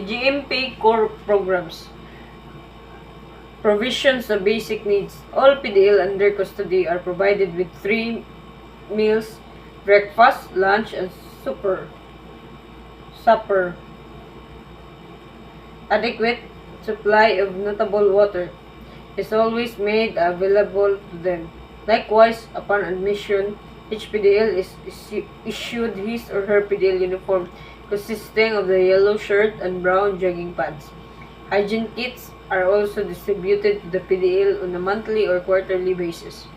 BGMP core programs. Provisions of basic needs. All PDL under custody are provided with 3 meals, breakfast, lunch, and supper. Adequate supply of notable water is always made available to them. Likewise, upon admission, each PDL is issued his or her PDL uniform consisting of the yellow shirt and brown jogging pants. Hygiene kits are also distributed to the PDL on a monthly or quarterly basis.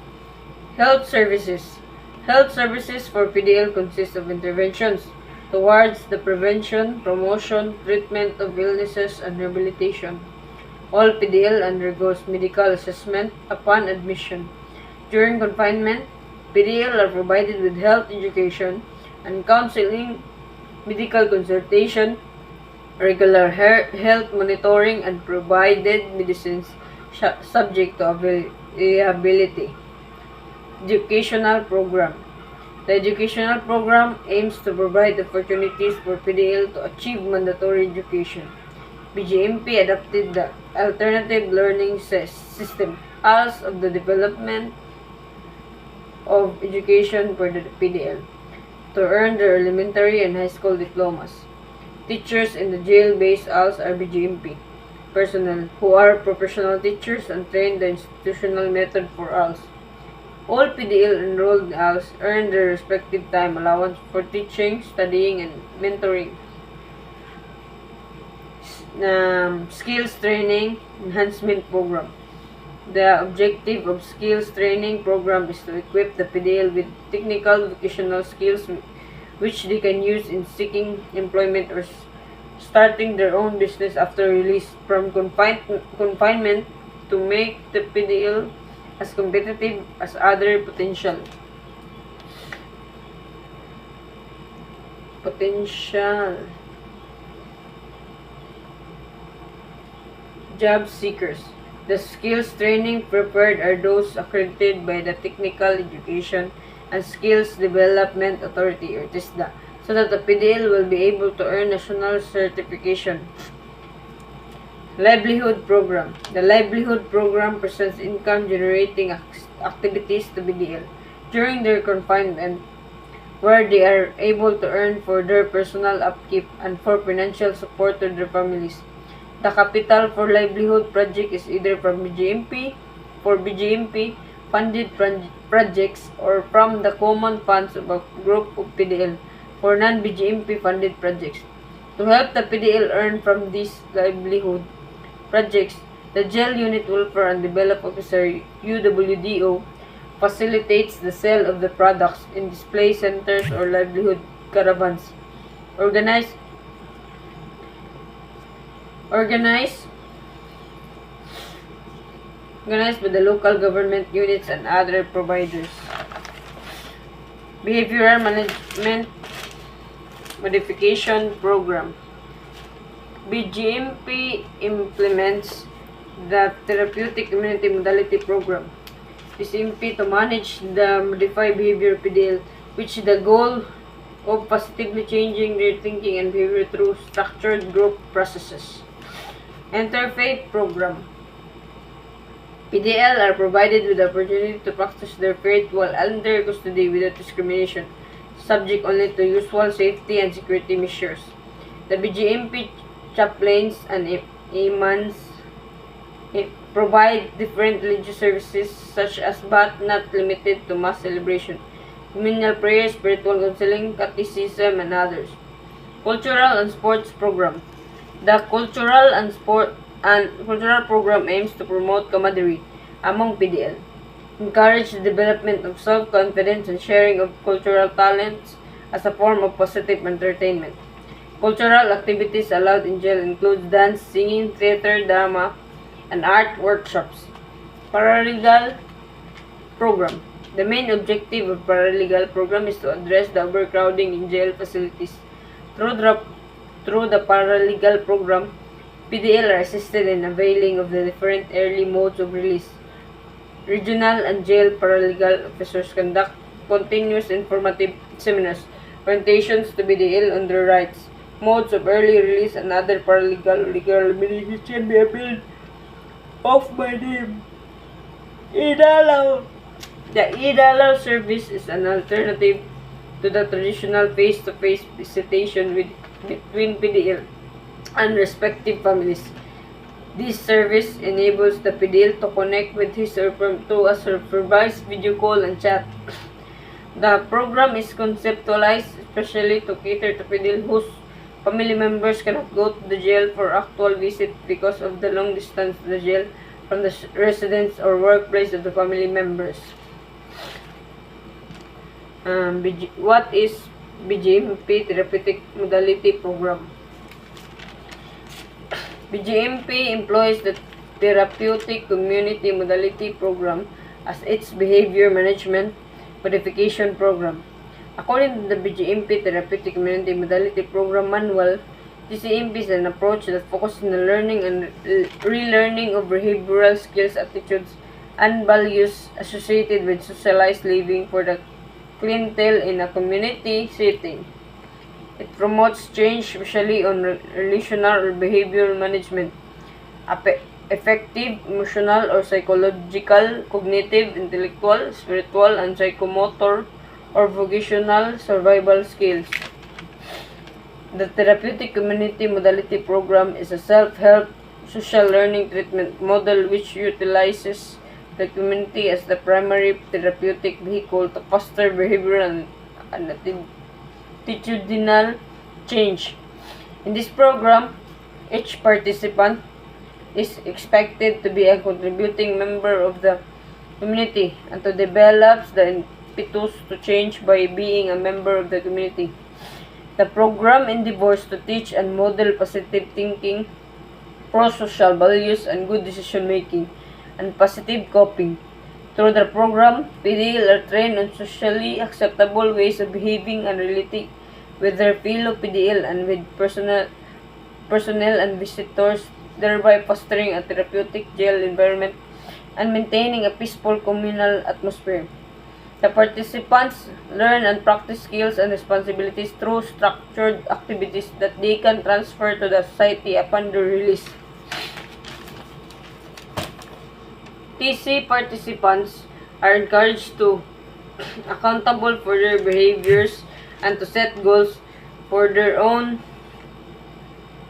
Health services. Health services for PDL consist of interventions towards the prevention, promotion, treatment of illnesses, and rehabilitation. All PDL undergoes medical assessment upon admission. During confinement, PDL are provided with health education and counseling, medical consultation, regular health monitoring, and provided medicines subject to availability. Educational program. The educational program aims to provide opportunities for PDL to achieve mandatory education. BGMP adopted the Alternative Learning System as of the development of education for the PDL to earn their elementary and high school diplomas. Teachers in the jail-based ALS are BGMP personnel who are professional teachers and trained the institutional method for ALS. All PDL enrolled in ALS earn their respective time allowance for teaching, studying, and mentoring. Skills Training Enhancement Program. The objective of Skills Training Program is to equip the PDL with technical vocational skills which they can use in seeking employment or starting their own business after release from confinement to make the PDL as competitive as other potential job seekers. The skills training prepared are those accredited by the Technical Education and Skills Development Authority or TESDA, so that the PDL will be able to earn national certification. Livelihood Program. The Livelihood Program presents income-generating activities to PDL during their confinement, where they are able to earn for their personal upkeep and for financial support to their families. The capital for livelihood project is either from BGMP funded projects or from the common funds of a group of PDL for non-BGMP funded projects. To help the PDL earn from these livelihood projects, the Jail Unit Welfare and Development Officer UWDO facilitates the sale of the products in display centers or livelihood caravans organized by the local government units and other providers. Behavioral Management Modification Program. BGMP implements the Therapeutic Immunity Modality Program. BGMP to manage the modified behavior PDL, which the goal of positively changing their thinking and behavior through structured group processes. Interfaith Program. PDL are provided with the opportunity to practice their faith while under custody without discrimination, subject only to usual safety and security measures. The BGMP chaplains and imams provide different religious services such as but not limited to mass celebration, communal prayer, spiritual counseling, catechism, and others. Cultural and Sports Program. The cultural program aims to promote camaraderie among PDL, encourage the development of self-confidence and sharing of cultural talents as a form of positive entertainment. Cultural activities allowed in jail include dance, singing, theater, drama, and art workshops. Paralegal Program. The main objective of paralegal program is to address the overcrowding in jail facilities. Through the paralegal program, PDL are assisted in availing of the different early modes of release. Regional and jail paralegal officers conduct continuous informative seminars, orientations to PDL on their rights, modes of early release and other paralegal or legal remedies can be appealed off by them. IDALAW. The IDALAW service is an alternative to the traditional face-to-face visitation between PDL and respective families. This service enables the PDL to connect with his or her to a supervised video call and chat. The program is conceptualized especially to cater to PDL whose family members cannot go to the jail for actual visit because of the long distance to the jail from the residence or workplace of the family members. What is BGMP Therapeutic Modality Program? BGMP employs the Therapeutic Community Modality Program as its behavior management modification program. According to the BGMP Therapeutic Community Modality Program Manual, TCMP is an approach that focuses on the learning and relearning of behavioral skills, attitudes, and values associated with socialized living for the clientele in a community setting. It promotes change, especially on relational or behavioral management, effective emotional or psychological, cognitive, intellectual, spiritual, and psychomotor or vocational survival skills. The Therapeutic Community Modality Program is a self-help social learning treatment model which utilizes the community as the primary therapeutic vehicle to foster behavioral and attitudinal change. In this program, each participant is expected to be a contributing member of the community and to develop the impetus to change by being a member of the community. The program endeavors to teach and model positive thinking, pro-social values, and good decision making, and positive coping. Through the program, PDL are trained on socially acceptable ways of behaving and relating with their fellow PDL and with personnel and visitors, thereby fostering a therapeutic jail environment and maintaining a peaceful communal atmosphere. The participants learn and practice skills and responsibilities through structured activities that they can transfer to the society upon their release. TC participants are encouraged to accountable for their behaviors and to set goals for their own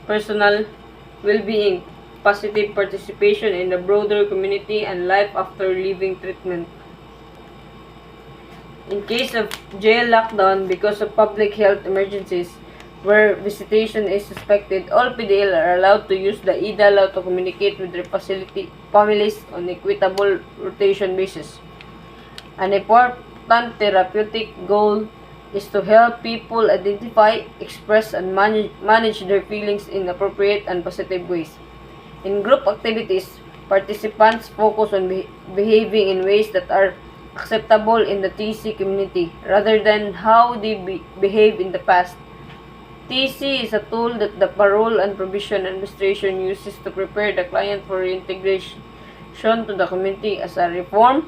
personal well-being, positive participation in the broader community, and life after leaving treatment. In case of jail lockdown because of public health emergencies where visitation is suspected, all PDL are allowed to use the IDALAW to communicate with their families on equitable rotation basis. An important therapeutic goal is to help people identify, express, and manage their feelings in appropriate and positive ways. In group activities, participants focus on behaving in ways that are acceptable in the TC community rather than how they behave in the past. TC is a tool that the Parole and Probation Administration uses to prepare the client for reintegration to the community as a reformed,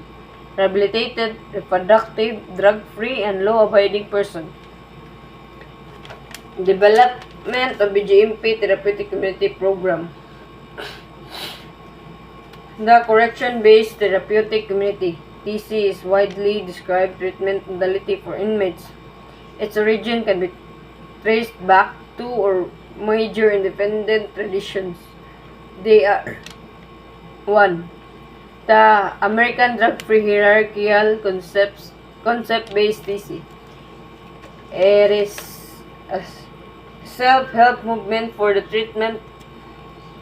rehabilitated, reproductive, drug-free, and law-abiding person. Development of BGMP Therapeutic Community Program. The Correction-Based Therapeutic Community TC is widely described treatment modality for inmates. Its origin can be traced back to or major independent traditions. They are 1. The American Drug-Free Hierarchical Concept-Based TC. It is a self-help movement for the treatment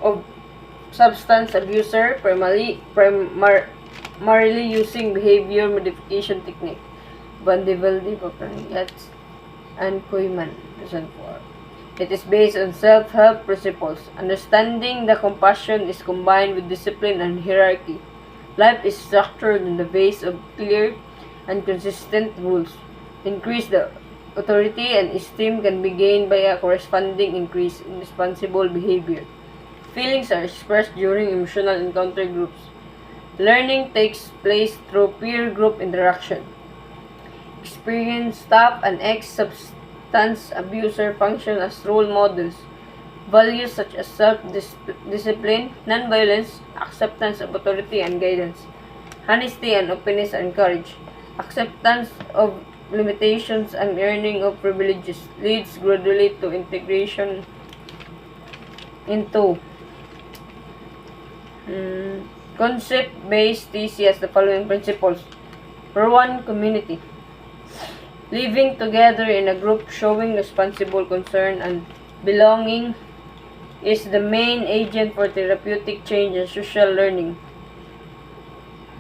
of substance abuser primarily using behavior modification technique. Van de Velde, Papaniats, and Koyman, 2004. It is based on self-help principles. Understanding the compassion is combined with discipline and hierarchy. Life is structured on the base of clear and consistent rules. Increase the authority and esteem can be gained by a corresponding increase in responsible behavior. Feelings are expressed during emotional encounter groups. Learning takes place through peer group interaction. Experienced staff and acceptance abuser function as role models. Values such as self-discipline, non-violence, acceptance of authority and guidance, honesty and openness are encouraged. Acceptance of limitations and earning of privileges leads gradually to integration into concept-based TC has the following principles. For one, community. Living together in a group showing responsible concern and belonging is the main agent for therapeutic change and social learning.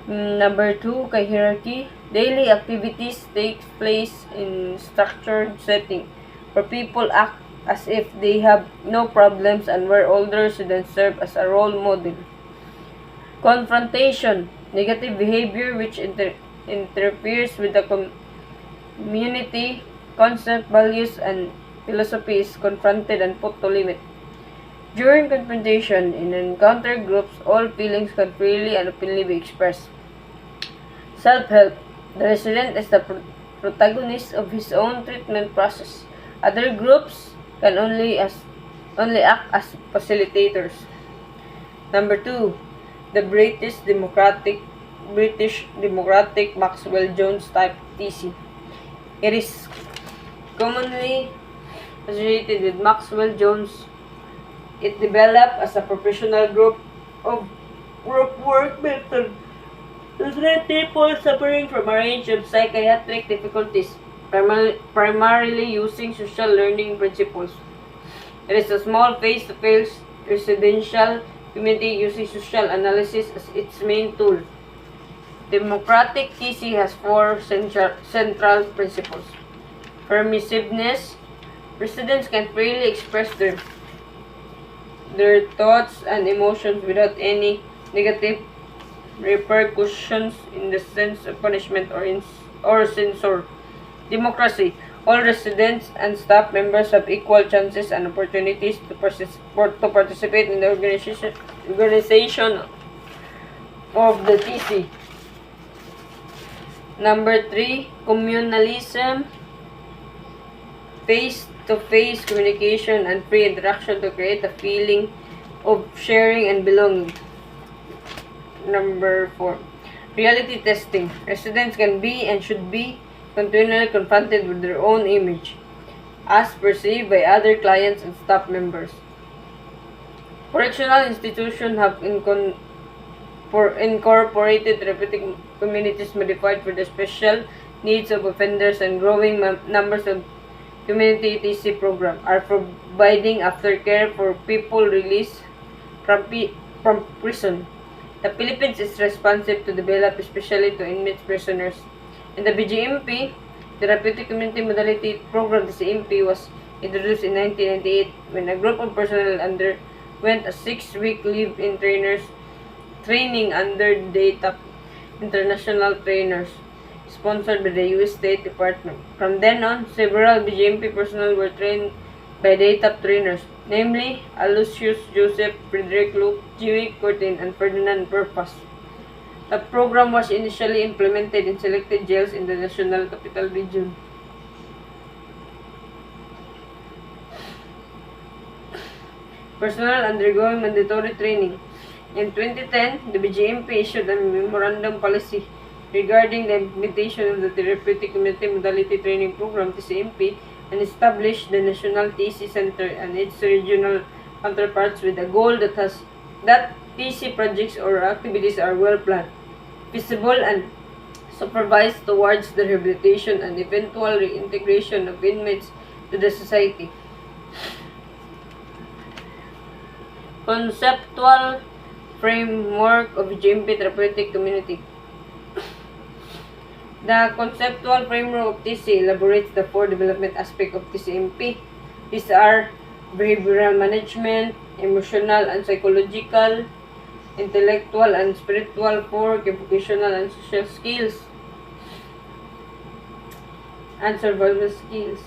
Number 2, hierarchy. Daily activities take place in structured setting where people act as if they have no problems and where older residents serve as a role model. Confrontation. Negative behavior which interferes with the community concept, values, and philosophy is confronted and put to limit. During confrontation in encounter groups, all feelings can freely and openly be expressed. Self-help. The resident is the protagonist of his own treatment process. Other groups can only act as facilitators. Number 2, the British Democratic Maxwell Jones type TC. It is commonly associated with Maxwell Jones. It developed as a professional group work method to treat people suffering from a range of psychiatric difficulties, primarily using social learning principles. It is a small face-to-face residential community using social analysis as its main tool. Democratic TC has 4 central principles. Permissiveness. Residents can freely express their thoughts and emotions without any negative repercussions in the sense of punishment or censure. Democracy. All residents and staff members have equal chances and opportunities to participate in the organization of the TC. Number 3, communalism. Face-to-face communication and free interaction to create a feeling of sharing and belonging. Number 4, reality testing. Residents can be and should be continually confronted with their own image as perceived by other clients and staff members. Correctional institutions have incorporated therapeutic communities modified for the special needs of offenders, and growing numbers of community TC program are providing aftercare for people released from prison. The Philippines is responsive to develop especially to inmates prisoners. In the BGMP, Therapeutic Community Modality Program, the CMP, was introduced in 1998 when a group of personnel underwent a 6-week live-in training under DATAP International Trainers, sponsored by the U.S. State Department. From then on, several BGMP personnel were trained by DATAP trainers, namely Aloysius Joseph, Frederick Luke, Jimmy Curtin, and Ferdinand Purpas. The program was initially implemented in selected jails in the National Capital Region. Personnel undergoing mandatory training. In 2010, the BGMP issued a memorandum policy regarding the implementation of the Therapeutic Community Modality Training Program, TCMP, and established the National TC Center and its regional counterparts with the goal that TC projects or activities are well planned, feasible, and supervised towards the rehabilitation and eventual reintegration of inmates to the society. Conceptual framework of GMP therapeutic community. The conceptual framework of TC elaborates the 4 development aspects of TCMP. These are behavioral management, emotional and psychological, intellectual and spiritual, 4 vocational and social skills, and survival skills,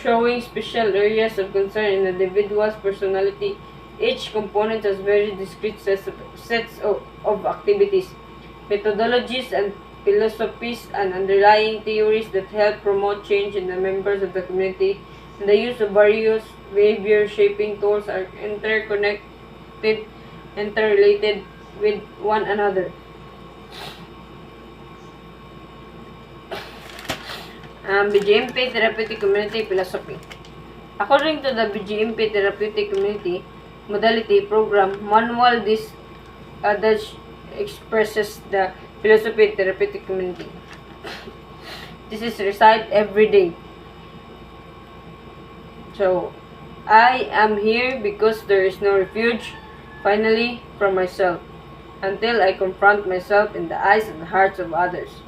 showing special areas of concern in the individual's personality. Each component has very discrete sets of activities, methodologies, and philosophies and underlying theories that help promote change in the members of the community, and the use of various behavior-shaping tools are interrelated with one another. BGMP Therapeutic Community Philosophy. According to the BGMP Therapeutic Community Modality Program Manual, this adage expresses the philosophy of therapeutic community. This is recite every day. So, I am here because there is no refuge, finally, from myself, until I confront myself in the eyes and the hearts of others.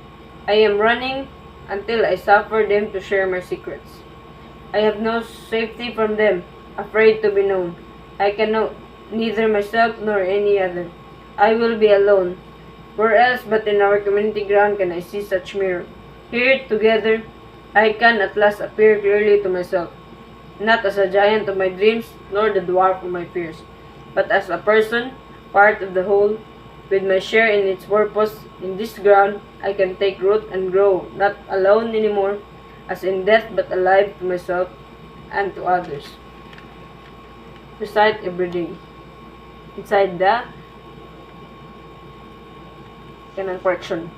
I am running until I suffer them to share my secrets. I have no safety from them, afraid to be known. I can know neither myself nor any other. I will be alone. Where else but in our community ground can I see such mirror? Here together, I can at last appear clearly to myself, not as a giant of my dreams, nor the dwarf of my fears, but as a person, part of the whole, with my share in its purpose. In this ground, I can take root and grow, not alone anymore, as in death, but alive to myself and to others. Recite every day. Inside the correction.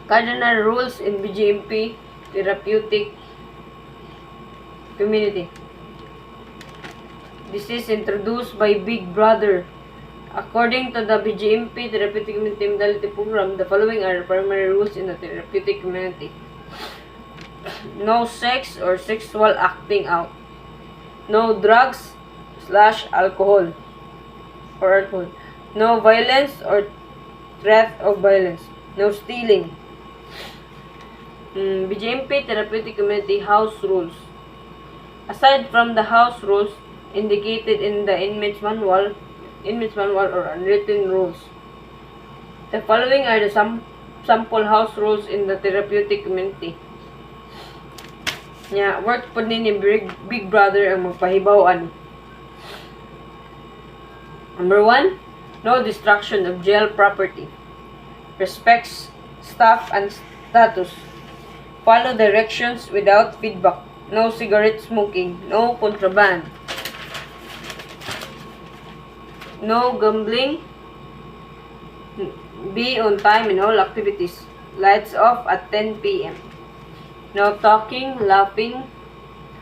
Cardinal rules in BGMP Therapeutic Community. This is introduced by Big Brother. According to the BGMP Therapeutic Community Modality Program, the following are the primary rules in the therapeutic community. No sex or sexual acting out. No drugs / alcohol or alcohol. No violence or threat of violence. No stealing. BGMP Therapeutic Community House Rules. Aside from the house rules indicated in the inmates manual or unwritten rules, the following are the sample house rules in the therapeutic community. Work po ni Big Brother ang magpahibawan. Number 1, no destruction of jail property. Respects staff and status. Follow directions without feedback. No cigarette smoking. No contraband. No gambling. Be on time in all activities. Lights off at 10 p.m. No talking, laughing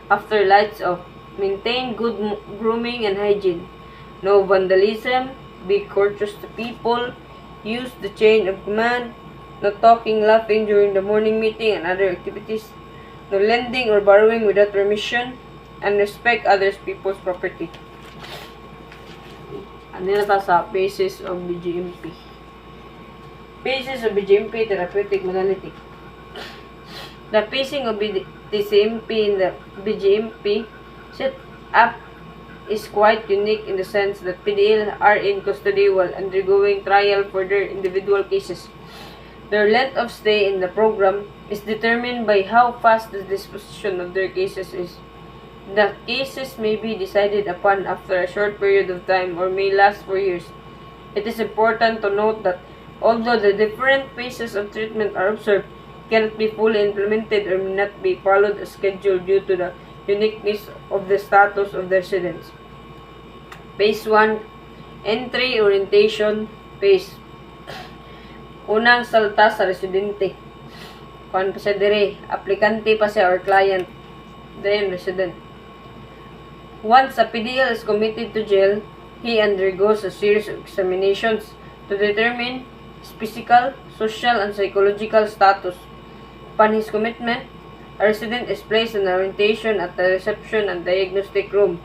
after lights off. Maintain good grooming and hygiene. No vandalism. Be courteous to people. Use the chain of command. No talking, laughing during the morning meeting and other activities. No lending or borrowing without permission. And respect others people's property. Ano na ta sa basis of BGMP? Basis of BGMP Therapeutic Modality. The pacing of TCMP in the BGMP set up is quite unique in the sense that PDL are in custody while undergoing trial for their individual cases. Their length of stay in the program is determined by how fast the disposition of their cases is. The cases may be decided upon after a short period of time or may last for years. It is important to note that although the different phases of treatment are observed, cannot be fully implemented or may not be followed as scheduled due to the uniqueness of the status of the residents. Phase 1, Entry Orientation Phase. Unang salta sa residente. Kung pa siya dire, aplikante pa siya or client, then resident. Once a PDL is committed to jail, he undergoes a series of examinations to determine his physical, social, and psychological status. Upon his commitment, a resident is placed in orientation at the reception and diagnostic room.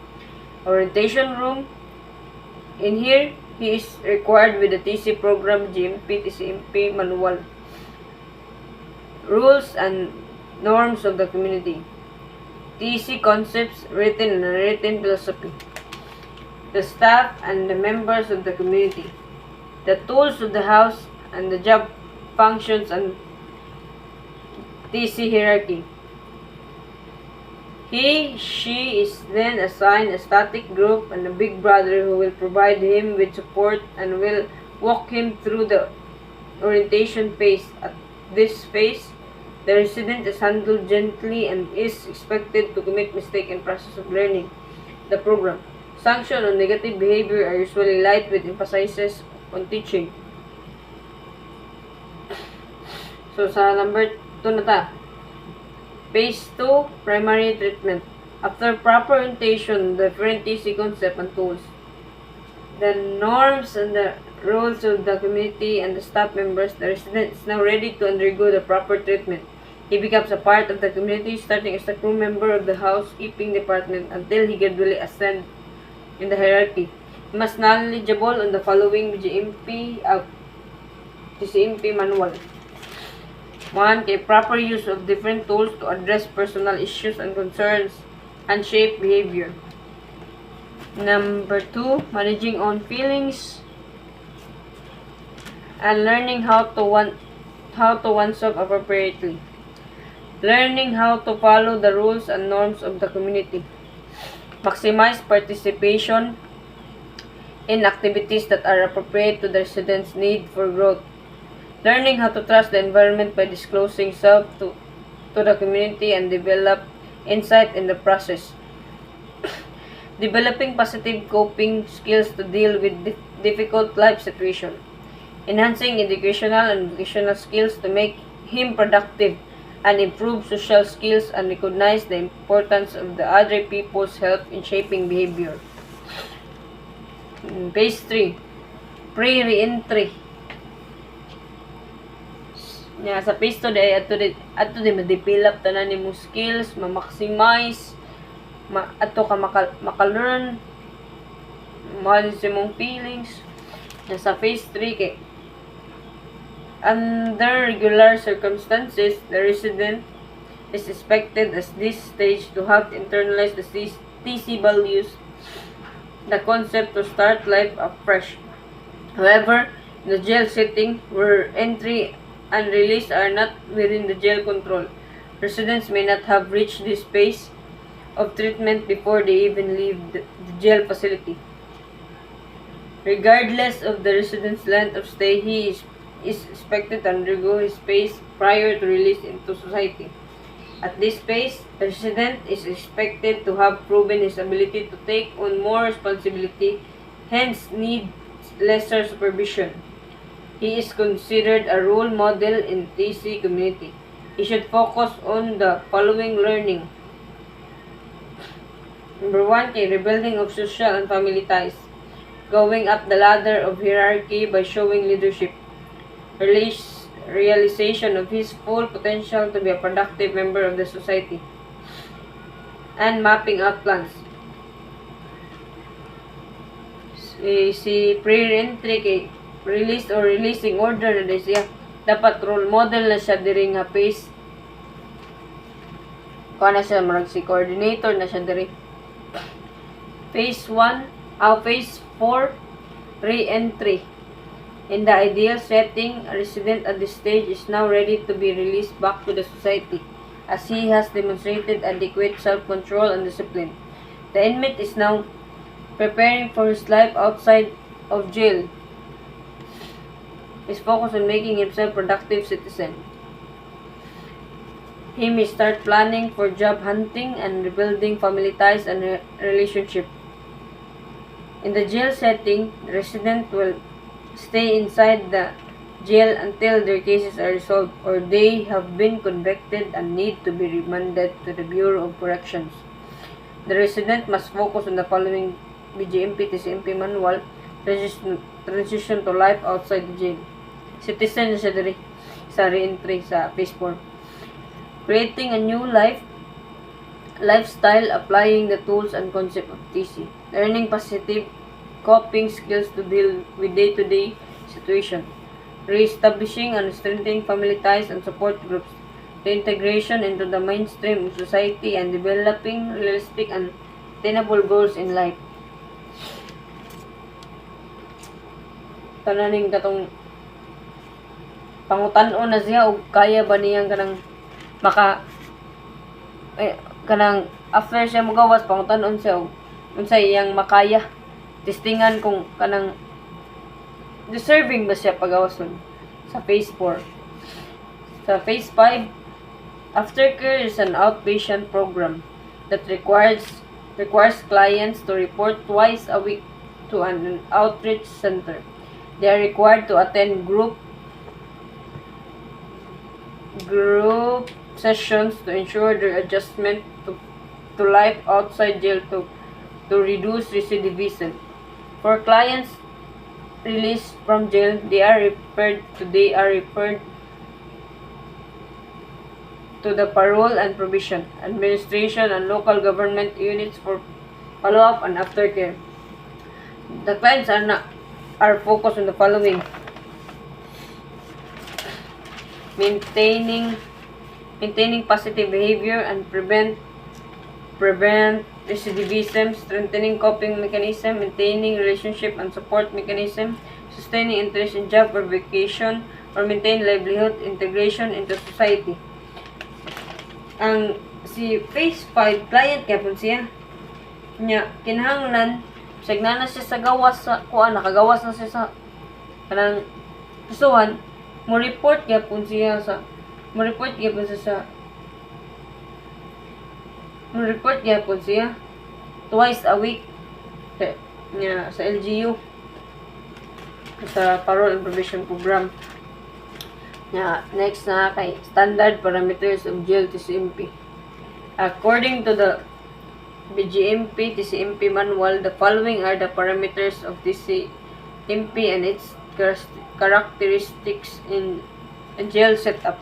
Orientation room. In here, he is required with the TC program GMP TCMP manual. Rules and norms of the community. TC concepts, written and unwritten philosophy. The staff and the members of the community. The tools of the house and the job functions and TC hierarchy. She is then assigned a static group and a big brother who will provide him with support and will walk him through the orientation phase. At this phase, the resident is handled gently and is expected to commit mistake in process of learning the program. Sanction on negative behavior are usually light with emphasis on teaching. So, sa number 2 na ta. Phase 2, primary treatment. After proper orientation, different TC concept and tools, the norms and the roles of the community and the staff members, the resident is now ready to undergo the proper treatment. He becomes a part of the community, starting as a crew member of the housekeeping department until he gradually ascends in the hierarchy. He must knowledgeable on the following TCMP manual. 1. Proper use of different tools to address personal issues and concerns and shape behavior. Number 2, managing own feelings and learning how to oneself appropriately. Learning how to follow the rules and norms of the community. Maximize participation in activities that are appropriate to the residents' need for growth. Learning how to trust the environment by disclosing self to the community and develop insight in the process. Developing positive coping skills to deal with difficult life situations. Enhancing educational and vocational skills to make him productive and improve social skills and recognize the importance of the other people's help in shaping behavior. Phase 3, pre-reentry. Sa phase 2 ato di ma-develop tanan nimo skills, ma-maximize, ato ka maka-learn, ma-manage mong feelings. Sa phase 3 kay under regular circumstances, the resident is expected at this stage to have internalized the TC values, the concept to start life afresh. However, in the jail setting, where entry and release are not within the jail control, residents may not have reached this phase of treatment before they even leave the jail facility. Regardless of the resident's length of stay, he is expected to undergo his phase prior to release into society. At this phase, the resident is expected to have proven his ability to take on more responsibility, hence needs lesser supervision. He is considered a role model in TC community. He should focus on the following learning. Number 1, rebuilding of social and family ties. Going up the ladder of hierarchy by showing leadership. Realization of his full potential to be a productive member of the society. And mapping out plans. Si pre-reentry release or releasing order na siya. Dapat role model na siya diri nga phase. Kuha na siya, marag si coordinator na siya diri. Phase 4, re-entry. In the ideal setting, a resident at this stage is now ready to be released back to the society, as he has demonstrated adequate self-control and discipline. The inmate is now preparing for his life outside of jail. Is focused on making himself a productive citizen. He may start planning for job hunting and rebuilding family ties and relationship. In the jail setting, the resident will stay inside the jail until their cases are resolved or they have been convicted and need to be remanded to the Bureau of Corrections. The resident must focus on the following BGMP TCMP manual: transition to life outside the jail. Citizen na siya diri sa re-entry sa phase 4. Creating a new lifestyle, applying the tools and concept of TC. Learning positive coping skills to deal with day-to-day situation. Re-establishing and strengthening family ties and support groups. Reintegration into the mainstream of society and developing realistic and attainable goals in life. Tananing katong pangutan-on na siya o kaya ba niyang kanang kanang after siya magawas pangutan-on siya o unsay iyang makaya. Testingan kung kanang deserving ba siya pagawason sa phase 4. Sa Phase 5, aftercare is an outpatient program that requires clients to report twice a week to an outreach center. They are required to attend group sessions to ensure their adjustment to life outside jail to reduce recidivism. For clients released from jail, they are referred to the Parole and Probation Administration and local government units for follow-up and aftercare. The clients are focused on the following: maintaining positive behavior and prevent recidivism, strengthening coping mechanism, maintaining relationship and support mechanism, sustaining interest in job or vacation, or maintain livelihood, integration into society. Ang si Phase 5 client kaya po siya nya kinahanglan signana siya sa gawas sa kuan, nakagawas na siya sa kanang kusuhan, mo report kaya po siya sa twice a week sa LGU, sa Parole and Probation Program. Next na kay Standard Parameters of Jail TCMP. According to the BGMP TCMP manual, the following are the parameters of TCMP and its characteristics in a jail setup.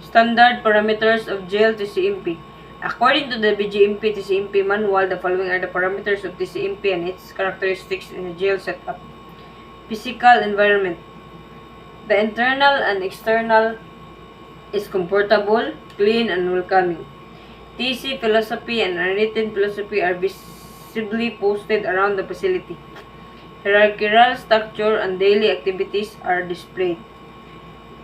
Standard Parameters of Jail TCMP. According to the BGMP TCMP manual, the following are the parameters of TCMP and its characteristics in a jail setup. Physical environment. The internal and external is comfortable, clean, and welcoming. TC philosophy and unwritten philosophy are visibly posted around the facility. Hierarchical structure and daily activities are displayed.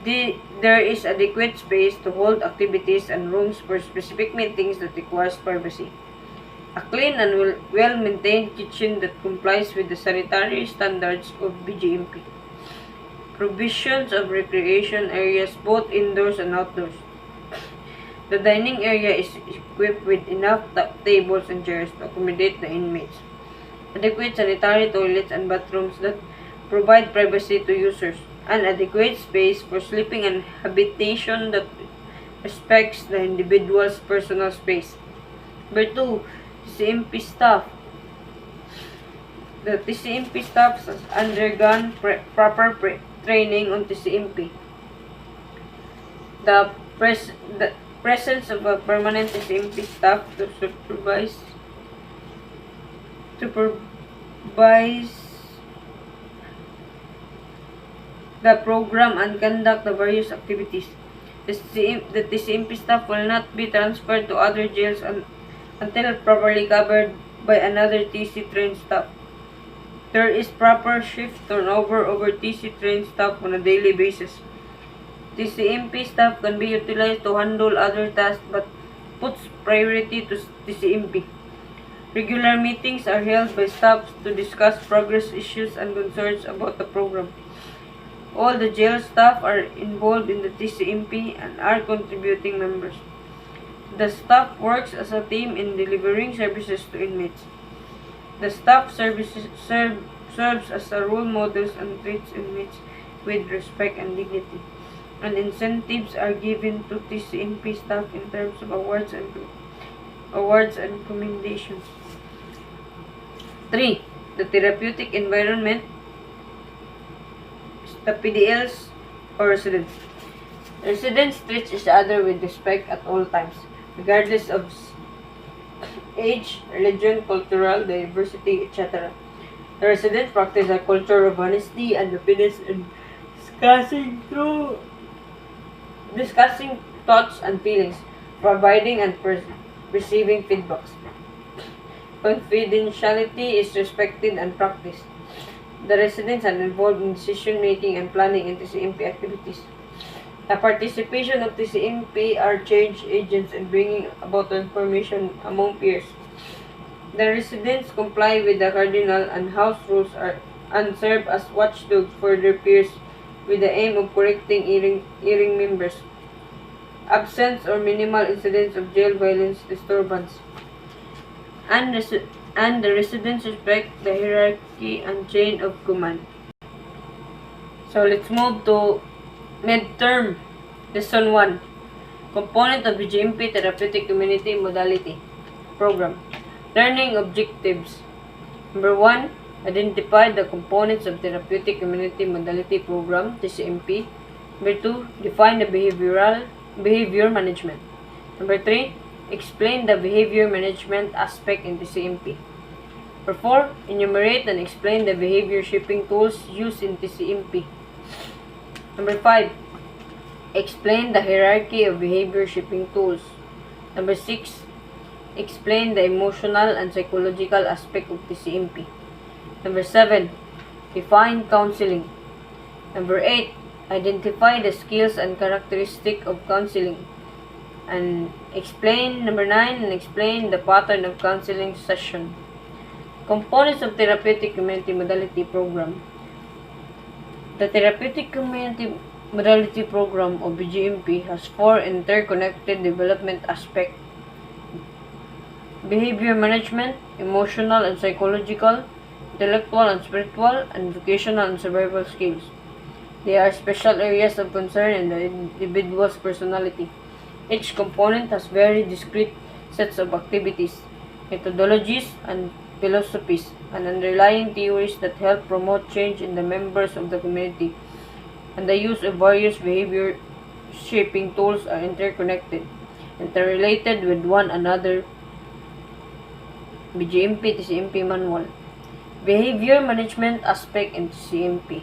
There is adequate space to hold activities and rooms for specific meetings that requires privacy. A clean and well-maintained kitchen that complies with the sanitary standards of BGMP. Provisions of recreation areas both indoors and outdoors. The dining area is equipped with enough tables and chairs to accommodate the inmates. Adequate sanitary toilets and bathrooms that provide privacy to users. An adequate space for sleeping and habitation that respects the individual's personal space. Number 2, TCMP staff. The TCMP staff has undergone proper training on TCMP. The presence of a permanent TCMP staff to supervise the program and conduct the various activities. The TCMP staff will not be transferred to other jails until properly covered by another TC-trained staff. There is proper shift turnover over TC-trained staff on a daily basis. TCMP staff can be utilized to handle other tasks but puts priority to TCMP. Regular meetings are held by staff to discuss progress issues and concerns about the program. All the jail staff are involved in the TCMP and are contributing members. The staff works as a team in delivering services to inmates. The staff serves as a role models and treats inmates with respect and dignity. And incentives are given to TCMP staff in terms of awards and commendations. 3. The therapeutic environment. The PDLs or residents. Residents treat each other with respect at all times, regardless of age, religion, cultural diversity, etc. The residents practice a culture of honesty and openness in discussing thoughts and feelings, providing and receiving feedbacks. Confidentiality is respected and practiced. The residents are involved in decision-making and planning in TCMP activities. The participation of TCMP are change agents in bringing about transformation among peers. The residents comply with the cardinal and house rules and serve as watchdogs for their peers with the aim of correcting erring members. Absence or minimal incidents of jail violence disturbance. And, and the residents respect the hierarchy and chain of command. So let's move to midterm. Lesson 1. Component of the GMP Therapeutic Community Modality Program. Learning objectives. Number 1. Identify the components of Therapeutic Community Modality Program, TCMP. Number 2. Define the behavior management. Number 3. Explain the behavior management aspect in TCMP. Number 4. Enumerate and explain the behavior shaping tools used in TCMP. Number 5. Explain the hierarchy of behavior shaping tools. Number 6. Explain the emotional and psychological aspect of TCMP. Number 7. Define counseling. Number 8. Identify the skills and characteristics of counseling. And explain, number 9, and explain the pattern of counseling session. Components of Therapeutic Community Modality Program. The Therapeutic Community Modality Program of BGMP has 4 interconnected development aspects: behavior management, emotional and psychological, intellectual and spiritual, and vocational and survival skills. They are special areas of concern in the individual's personality. Each component has very discrete sets of activities, methodologies, and philosophies, and underlying theories that help promote change in the members of the community. And the use of various behavior shaping tools are interconnected, interrelated with one another. BGMP TCMP Manual. Behavior Management Aspect in TCMP.